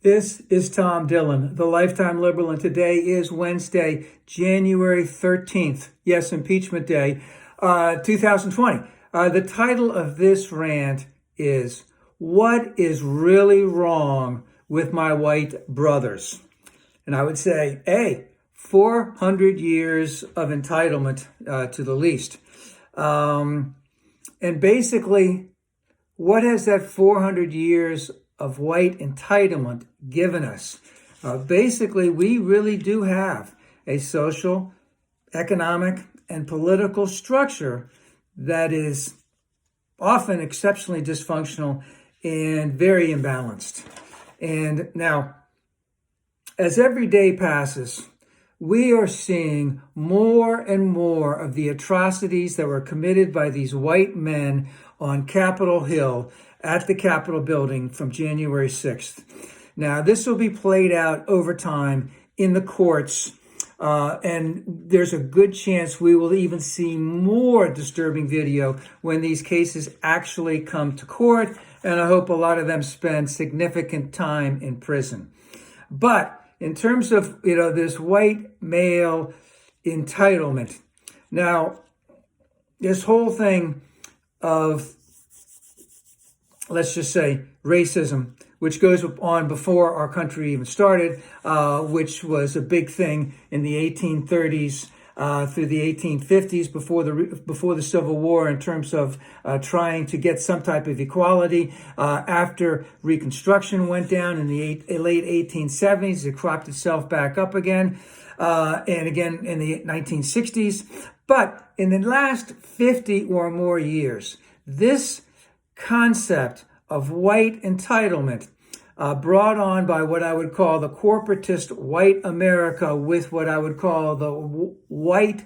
This is Tom Dillon, the Lifetime Liberal, and today is Wednesday, January 13th. Yes, Impeachment Day, 2020. The title of this rant is, "What is really wrong with my white brothers?" And I would say, A, 400 years of entitlement to the least. And basically, what has that 400 years of white entitlement given us? Basically, we really do have a social, economic, and political structure that is often exceptionally dysfunctional and very imbalanced. And now, as every day passes, we are seeing more and more of the atrocities that were committed by these white men on Capitol Hill at the Capitol building from January 6th. Now, this will be played out over time in the courts, and there's a good chance we will even see more disturbing video when these cases actually come to court, and I hope a lot of them spend significant time in prison. But in terms of, this white male entitlement, now, this whole thing of, let's just say, racism, which goes on before our country even started, which was a big thing in the 1830s through the 1850s, before the Civil War, in terms of trying to get some type of equality. After Reconstruction went down in the late 1870s, it cropped itself back up again, and again in the 1960s. But in the last 50 or more years, this concept of white entitlement, brought on by what I would call the corporatist white America with what I would call the white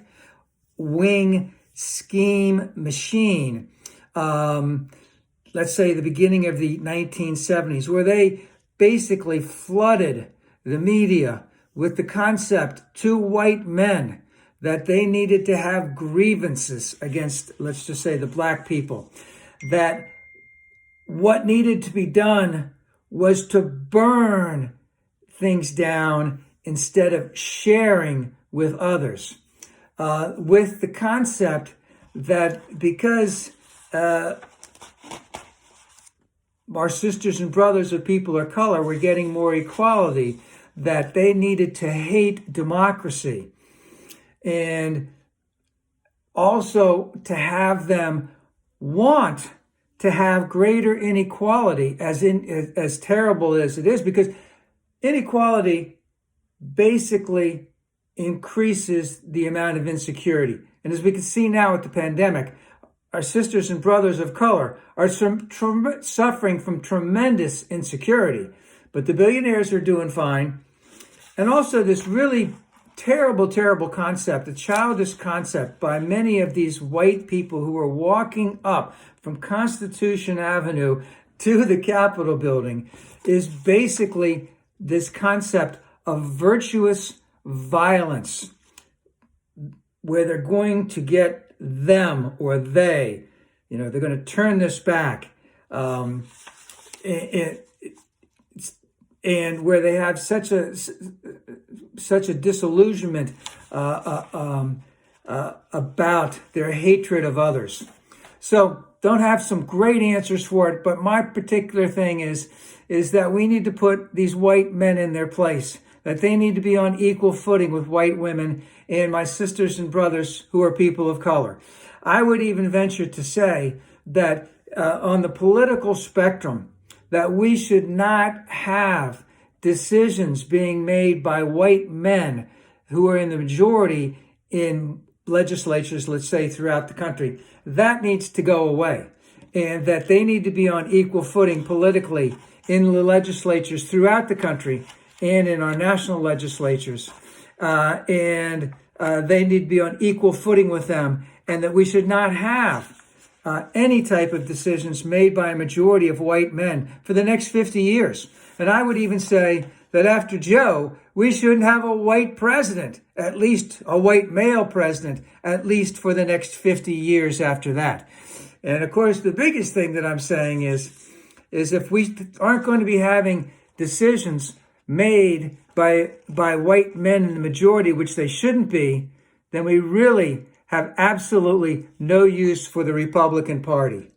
wing scheme machine, let's say the beginning of the 1970s, where they basically flooded the media with the concept to white men that they needed to have grievances against, let's just say, the black people, that what needed to be done was to burn things down instead of sharing with others, with the concept that because our sisters and brothers of people of color were getting more equality, that they needed to hate democracy, and also to have them want to have greater inequality, as terrible as it is, because inequality basically increases the amount of insecurity. And as we can see now with the pandemic, our sisters and brothers of color are suffering from tremendous insecurity, but the billionaires are doing fine. And also this really terrible concept, a childish concept by many of these white people who are walking up from Constitution Avenue to the Capitol building, is basically this concept of virtuous violence, where they're going to get them or they, they're going to turn this back, and where they have such a disillusionment about their hatred of others. So don't have some great answers for it, but my particular thing is that we need to put these white men in their place, that they need to be on equal footing with white women and my sisters and brothers who are people of color. I would even venture to say that on the political spectrum, that we should not have decisions being made by white men who are in the majority in legislatures, let's say, throughout the country. That needs to go away, and that they need to be on equal footing politically in the legislatures throughout the country and in our national legislatures. And they need to be on equal footing with them, and that we should not have any type of decisions made by a majority of white men for the next 50 years. And I would even say that after Joe, we shouldn't have a white president, at least a white male president, at least for the next 50 years after that. And of course, the biggest thing that I'm saying is if we aren't going to be having decisions made by white men in the majority, which they shouldn't be, then we really have absolutely no use for the Republican Party.